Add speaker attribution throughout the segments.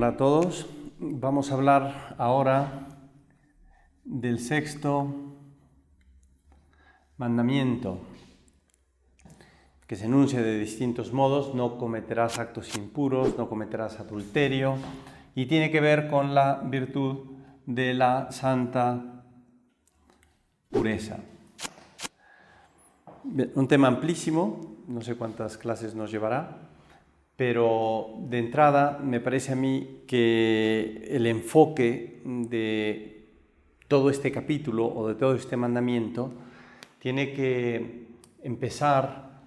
Speaker 1: Hola a todos. Vamos a hablar ahora del sexto mandamiento, que se enuncia de distintos modos: no cometerás actos impuros, no cometerás adulterio, y tiene que ver con la virtud de la santa pureza. Un tema amplísimo, no sé cuántas clases nos llevará, pero de entrada me parece a mí que el enfoque de todo este capítulo o de todo este mandamiento tiene que empezar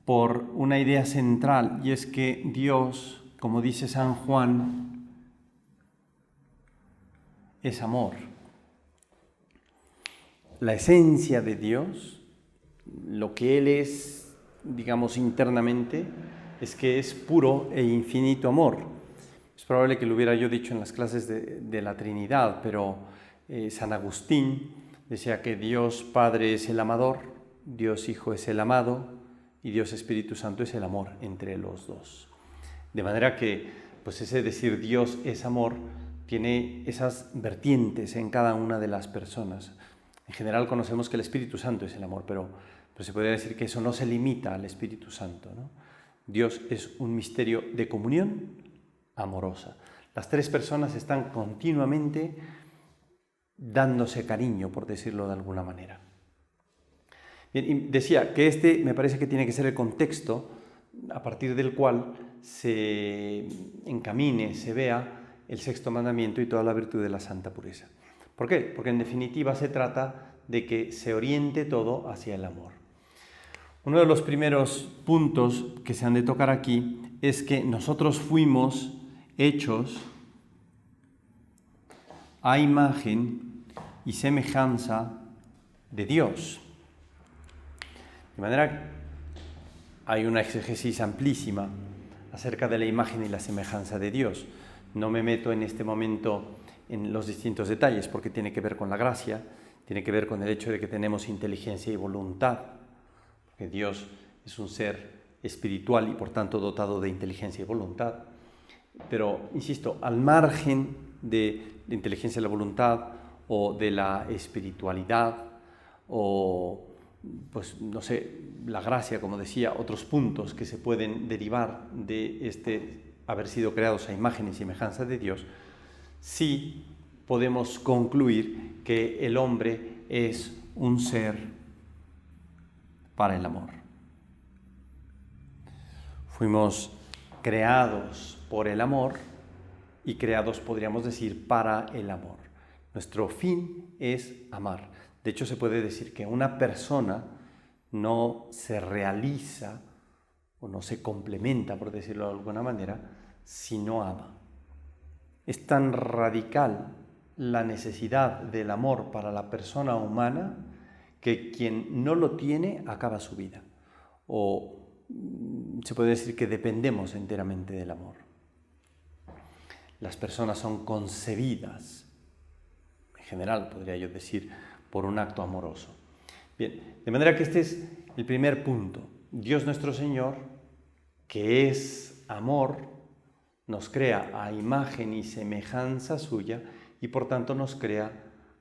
Speaker 1: por una idea central, y es que Dios, como dice San Juan, es amor. La esencia de Dios, lo que Él es, digamos, internamente, es que es puro e infinito amor. Es probable que lo hubiera yo dicho en las clases de la Trinidad, pero San Agustín decía que Dios Padre es el amador, Dios Hijo es el amado y Dios Espíritu Santo es el amor entre los dos. De manera que, pues ese decir Dios es amor tiene esas vertientes en cada una de las personas. En general conocemos que el Espíritu Santo es el amor, pero se podría decir que eso no se limita al Espíritu Santo, ¿no? Dios es un misterio de comunión amorosa. Las tres personas están continuamente dándose cariño, por decirlo de alguna manera. Bien, y decía que este me parece que tiene que ser el contexto a partir del cual se encamine, se vea el sexto mandamiento y toda la virtud de la santa pureza. ¿Por qué? Porque en definitiva se trata de que se oriente todo hacia el amor. Uno de los primeros puntos que se han de tocar aquí es que nosotros fuimos hechos a imagen y semejanza de Dios. De manera que hay una exégesis amplísima acerca de la imagen y la semejanza de Dios. No me meto en este momento en los distintos detalles porque tiene que ver con la gracia, tiene que ver con el hecho de que tenemos inteligencia y voluntad, porque Dios es un ser espiritual y por tanto dotado de inteligencia y voluntad. Pero, insisto, al margen de la inteligencia y la voluntad o de la espiritualidad o, pues no sé, la gracia, como decía, otros puntos que se pueden derivar de este haber sido creados a imagen y semejanza de Dios, sí podemos concluir que el hombre es un ser para el amor. Fuimos creados por el amor y creados, podríamos decir, para el amor. Nuestro fin es amar. De hecho, se puede decir que una persona no se realiza o no se complementa, por decirlo de alguna manera, si no ama. Es tan radical la necesidad del amor para la persona humana que quien no lo tiene acaba su vida. O se puede decir que dependemos enteramente del amor. Las personas son concebidas, en general podría yo decir, por un acto amoroso. Bien, de manera que este es el primer punto. Dios nuestro Señor, que es amor, nos crea a imagen y semejanza suya y por tanto nos crea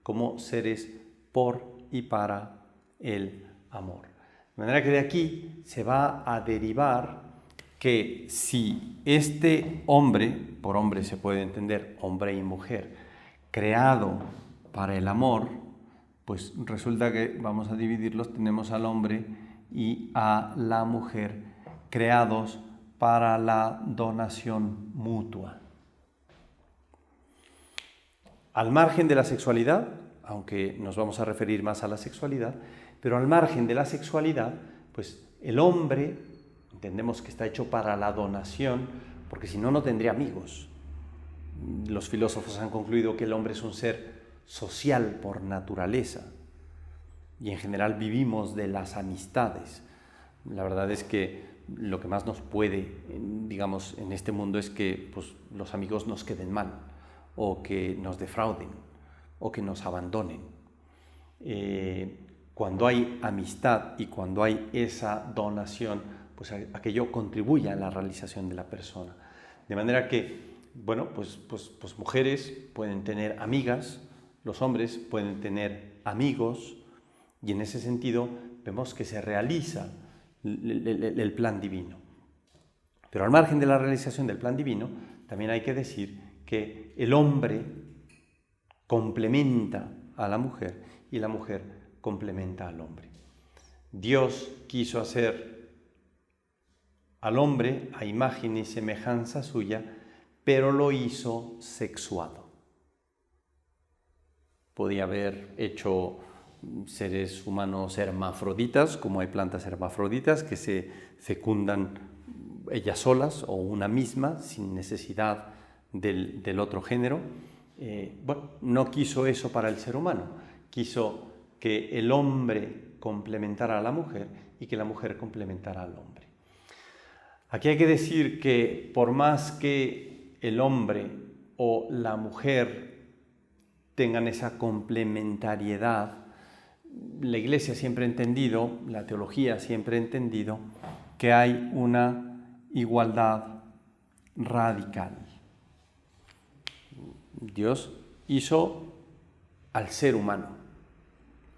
Speaker 1: como seres por y para el amor. De manera que de aquí se va a derivar que si este hombre, por hombre se puede entender hombre y mujer, creado para el amor, pues resulta que vamos a dividirlos, tenemos al hombre y a la mujer creados para la donación mutua. Al margen de la sexualidad, aunque nos vamos a referir más a la sexualidad, pero al margen de la sexualidad, pues el hombre, entendemos que está hecho para la donación, porque si no, no tendría amigos. Los filósofos han concluido que el hombre es un ser social por naturaleza y en general vivimos de las amistades. La verdad es que lo que más nos puede, digamos, en este mundo es que pues, los amigos nos queden mal o que nos defrauden o que nos abandonen. Cuando hay amistad y cuando hay esa donación, pues aquello contribuye a la realización de la persona. De manera que bueno, pues mujeres pueden tener amigas, los hombres pueden tener amigos, y en ese sentido vemos que se realiza el plan divino. Pero al margen de la realización del plan divino, también hay que decir que el hombre complementa a la mujer y la mujer complementa al hombre. Dios quiso hacer al hombre a imagen y semejanza suya, pero lo hizo sexuado. Podía haber hecho seres humanos hermafroditas, como hay plantas hermafroditas que se fecundan ellas solas o una misma sin necesidad del otro género. Bueno, no quiso eso para el ser humano, quiso que el hombre complementara a la mujer y que la mujer complementara al hombre. Aquí hay que decir que por más que el hombre o la mujer tengan esa complementariedad, la Iglesia siempre ha entendido, la teología siempre ha entendido, que hay una igualdad radical. Dios hizo al ser humano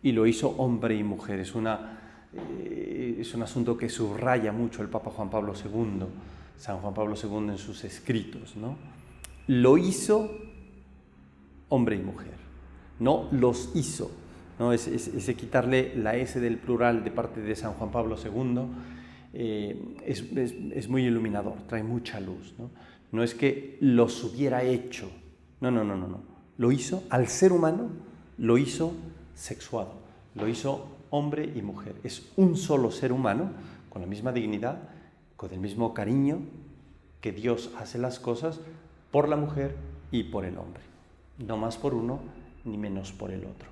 Speaker 1: y lo hizo hombre y mujer. Es un asunto que subraya mucho el Papa Juan Pablo II, San Juan Pablo II en sus escritos, ¿no? Lo hizo hombre y mujer, no los hizo, ¿no? Es quitarle la S del plural de parte de San Juan Pablo II. Es muy iluminador, trae mucha luz, ¿no? No es que los hubiera hecho, no. Lo hizo al ser humano, lo hizo sexuado, lo hizo hombre y mujer. Es un solo ser humano, con la misma dignidad, con el mismo cariño que Dios hace las cosas por la mujer y por el hombre. No más por uno, ni menos por el otro.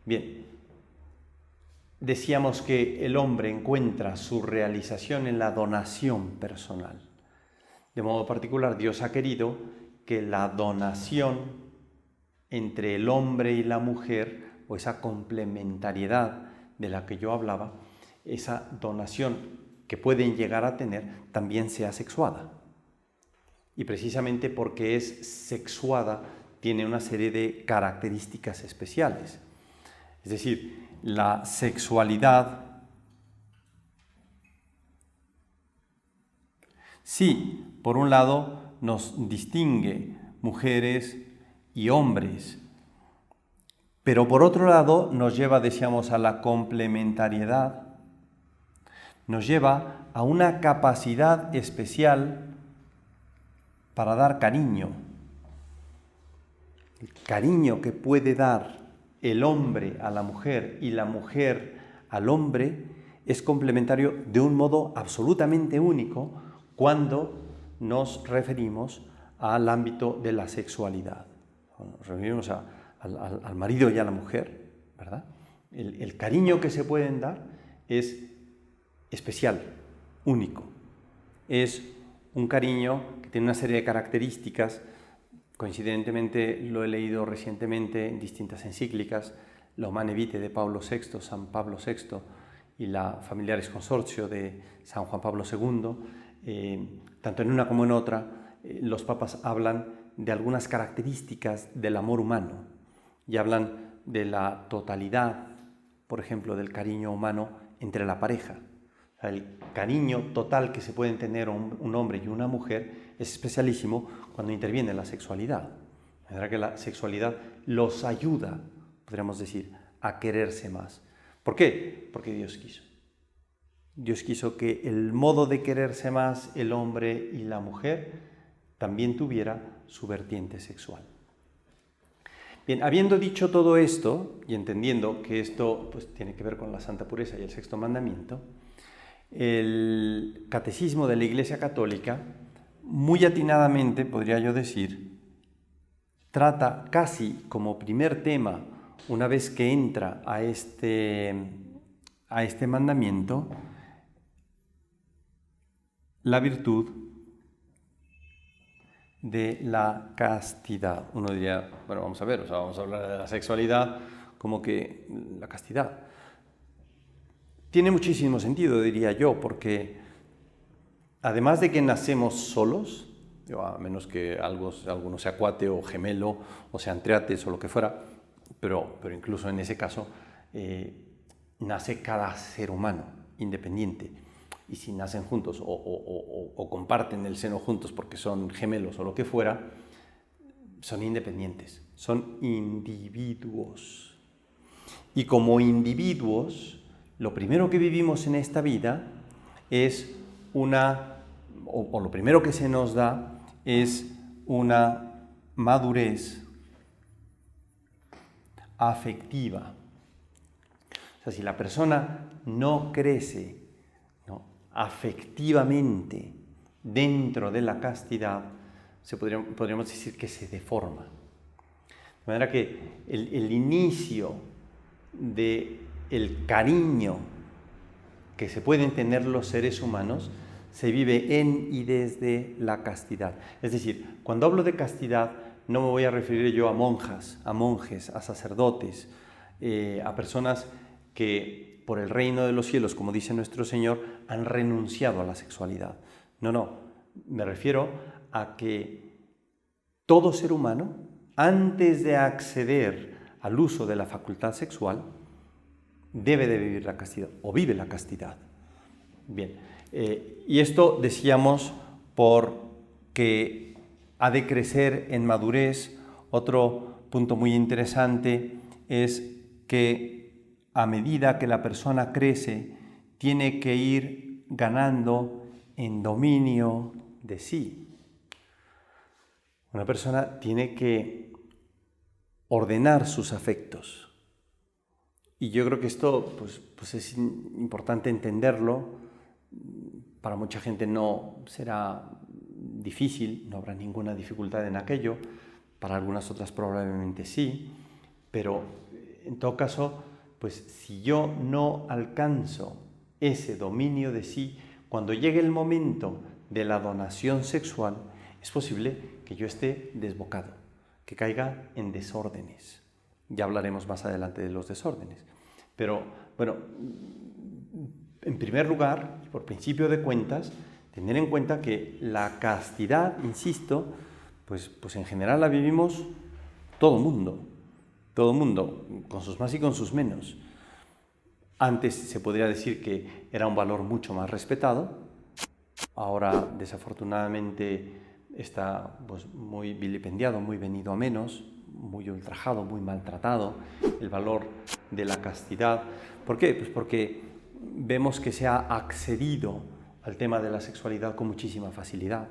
Speaker 1: Bien, decíamos que el hombre encuentra su realización en la donación personal. De modo particular, Dios ha querido que la donación entre el hombre y la mujer, o esa complementariedad de la que yo hablaba, esa donación que pueden llegar a tener, también sea sexuada. Y precisamente porque es sexuada, tiene una serie de características especiales. Es decir, la sexualidad, sí, por un lado nos distingue mujeres y hombres, pero por otro lado nos lleva, decíamos, a la complementariedad, nos lleva a una capacidad especial para dar cariño. El cariño que puede dar el hombre a la mujer y la mujer al hombre es complementario de un modo absolutamente único cuando nos referimos al ámbito de la sexualidad. Cuando nos referimos al marido y a la mujer, ¿verdad? El cariño que se pueden dar es especial, único. Es un cariño que tiene una serie de características. Coincidentemente lo he leído recientemente en distintas encíclicas, la Humane Vitae de Pablo VI, San Pablo VI, y la Familiaris Consortio de San Juan Pablo II. Tanto en una como en otra, los papas hablan de algunas características del amor humano y hablan de la totalidad, por ejemplo, del cariño humano entre la pareja. O sea, el cariño total que se pueden tener un hombre y una mujer es especialísimo cuando interviene la sexualidad. De manera que la sexualidad los ayuda, podríamos decir, a quererse más. ¿Por qué? Porque Dios quiso. Dios quiso que el modo de quererse más el hombre y la mujer también tuviera su vertiente sexual. Bien, habiendo dicho todo esto y entendiendo que esto pues, tiene que ver con la santa pureza y el sexto mandamiento, el catecismo de la Iglesia Católica, muy atinadamente, podría yo decir, trata casi como primer tema, una vez que entra a este mandamiento, la virtud de la castidad. Uno diría, bueno, vamos a ver, vamos a hablar de la sexualidad como que la castidad. Tiene muchísimo sentido, diría yo, porque además de que nacemos solos, es a menos que alguno sea cuate o gemelo o sean triates o lo que fuera, pero incluso en ese caso nace cada ser humano independiente. Y si nacen juntos o comparten el seno juntos porque son gemelos o lo que fuera, son independientes, son individuos. Y como individuos, lo primero que vivimos en esta vida es lo primero que se nos da es una madurez afectiva. O sea, si la persona no crece, ¿no?, afectivamente dentro de la castidad, podríamos decir que se deforma. De manera que el inicio del cariño que se pueden tener los seres humanos se vive en y desde la castidad. Es decir, cuando hablo de castidad no me voy a referir yo a monjas, a monjes, a sacerdotes, a personas que por el reino de los cielos, como dice nuestro Señor, han renunciado a la sexualidad. No, me refiero a que todo ser humano, antes de acceder al uso de la facultad sexual, debe de vivir la castidad, o vive la castidad. Bien, y esto decíamos porque ha de crecer en madurez. Otro punto muy interesante es que a medida que la persona crece, tiene que ir ganando en dominio de sí. Una persona tiene que ordenar sus afectos. Y yo creo que esto pues es importante entenderlo. Para mucha gente no será difícil, no habrá ninguna dificultad en aquello. Para algunas otras probablemente sí. Pero en todo caso, pues si yo no alcanzo ese dominio de sí, cuando llegue el momento de la donación sexual, es posible que yo esté desbocado, que caiga en desórdenes. Ya hablaremos más adelante de los desórdenes. Pero, bueno, en primer lugar, por principio de cuentas, tener en cuenta que la castidad, insisto, pues en general la vivimos todo el mundo, con sus más y con sus menos. Antes se podría decir que era un valor mucho más respetado, ahora desafortunadamente está pues muy vilipendiado, muy venido a menos, muy ultrajado, muy maltratado, el valor de la castidad. ¿Por qué? Pues porque vemos que se ha accedido al tema de la sexualidad con muchísima facilidad.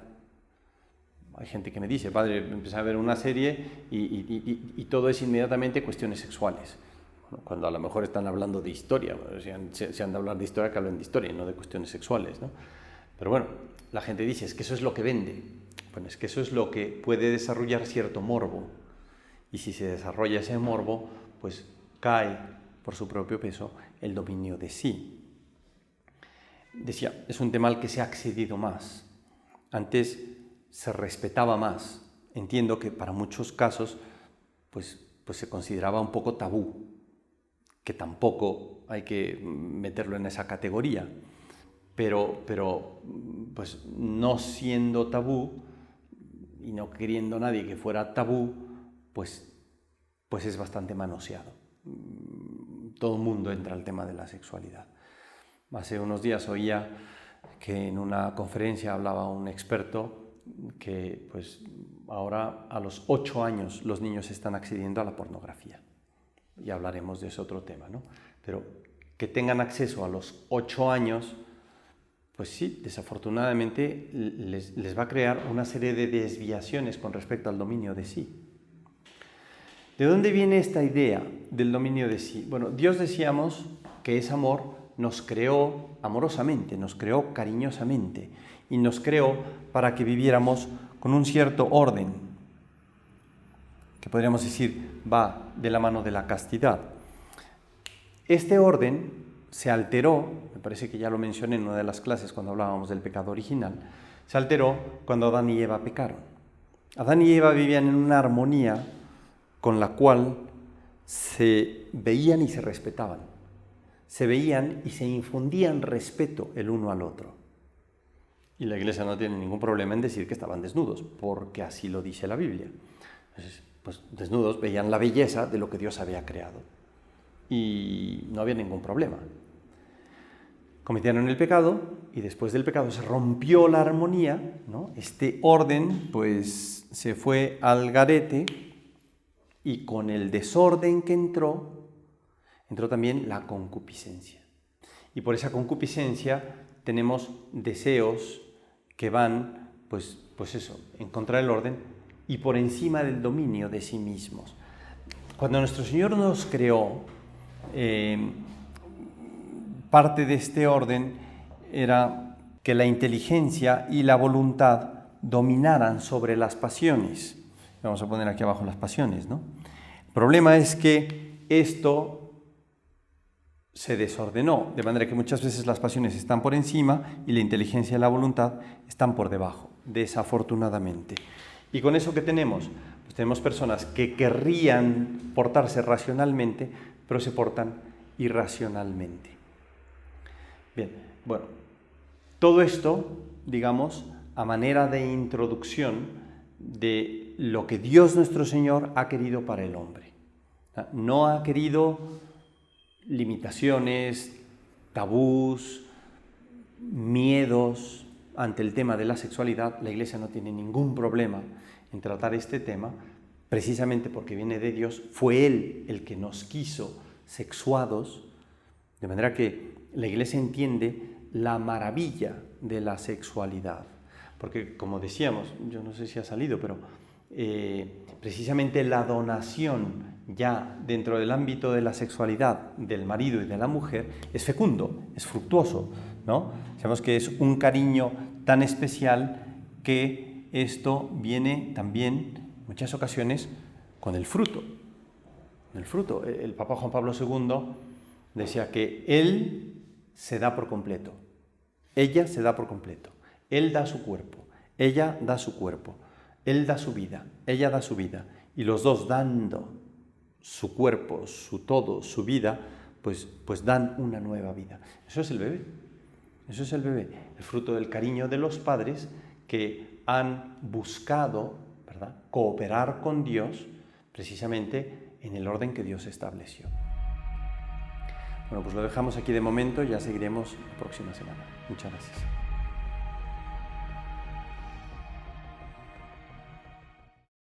Speaker 1: Hay gente que me dice, padre, empecé a ver una serie y todo es inmediatamente cuestiones sexuales. Bueno, cuando a lo mejor están hablando de historia, si han de hablar de historia, que hablen de historia, no de cuestiones sexuales, ¿no? Pero bueno, la gente dice, es que eso es lo que vende. Bueno, es que eso es lo que puede desarrollar cierto morbo. Y si se desarrolla ese morbo, pues cae por su propio peso el dominio de sí. Decía, es un tema al que se ha accedido más. Antes se respetaba más. Entiendo que para muchos casos pues se consideraba un poco tabú, que tampoco hay que meterlo en esa categoría, pero pues no siendo tabú y no queriendo nadie que fuera tabú, pues es bastante manoseado. Todo el mundo entra al tema de la sexualidad. Hace unos días oía que en una conferencia hablaba un experto que pues ahora a los 8 años los niños están accediendo a la pornografía. Ya hablaremos de ese otro tema, ¿no? Pero que tengan acceso a los 8 años, pues sí, desafortunadamente les va a crear una serie de desviaciones con respecto al dominio de sí. ¿De dónde viene esta idea del dominio de sí? Bueno, Dios, decíamos, que es amor, nos creó amorosamente, nos creó cariñosamente y nos creó para que viviéramos con un cierto orden, que podríamos decir va de la mano de la castidad. Este orden se alteró, me parece que ya lo mencioné en una de las clases cuando hablábamos del pecado original, se alteró cuando Adán y Eva pecaron. Adán y Eva vivían en una armonía con la cual se veían y se respetaban. Se veían y se infundían respeto el uno al otro. Y la Iglesia no tiene ningún problema en decir que estaban desnudos, porque así lo dice la Biblia. Entonces, pues desnudos veían la belleza de lo que Dios había creado. Y no había ningún problema. Cometieron el pecado y después del pecado se rompió la armonía, ¿no? Este orden pues se fue al garete y con el desorden que entró también la concupiscencia. Y por esa concupiscencia tenemos deseos que van pues eso, en contra del orden y por encima del dominio de sí mismos. Cuando nuestro Señor nos creó, parte de este orden era que la inteligencia y la voluntad dominaran sobre las pasiones. Vamos a poner aquí abajo las pasiones, ¿no? El problema es que esto se desordenó, de manera que muchas veces las pasiones están por encima y la inteligencia y la voluntad están por debajo, desafortunadamente. ¿Y con eso qué tenemos? Pues tenemos personas que querrían portarse racionalmente, pero se portan irracionalmente. Bien, bueno, todo esto, digamos, a manera de introducción de lo que Dios nuestro Señor ha querido para el hombre. No ha querido limitaciones, tabús, miedos ante el tema de la sexualidad. La Iglesia no tiene ningún problema en tratar este tema, precisamente porque viene de Dios. Fue Él el que nos quiso sexuados, de manera que la Iglesia entiende la maravilla de la sexualidad. Porque, como decíamos, yo no sé si ha salido, pero precisamente la donación ya dentro del ámbito de la sexualidad del marido y de la mujer es fecundo, es fructuoso, ¿no? Sabemos que es un cariño tan especial que esto viene también, en muchas ocasiones, con el fruto. El fruto. El Papa Juan Pablo II decía que él se da por completo, ella se da por completo, él da su cuerpo, ella da su cuerpo, él da su vida, ella da su vida, y los dos dando su cuerpo, su todo, su vida, pues dan una nueva vida. Eso es el bebé, eso es el bebé, el fruto del cariño de los padres que han buscado, ¿verdad?, cooperar con Dios precisamente en el orden que Dios estableció. Bueno, pues lo dejamos aquí de momento y ya seguiremos la próxima semana. Muchas gracias.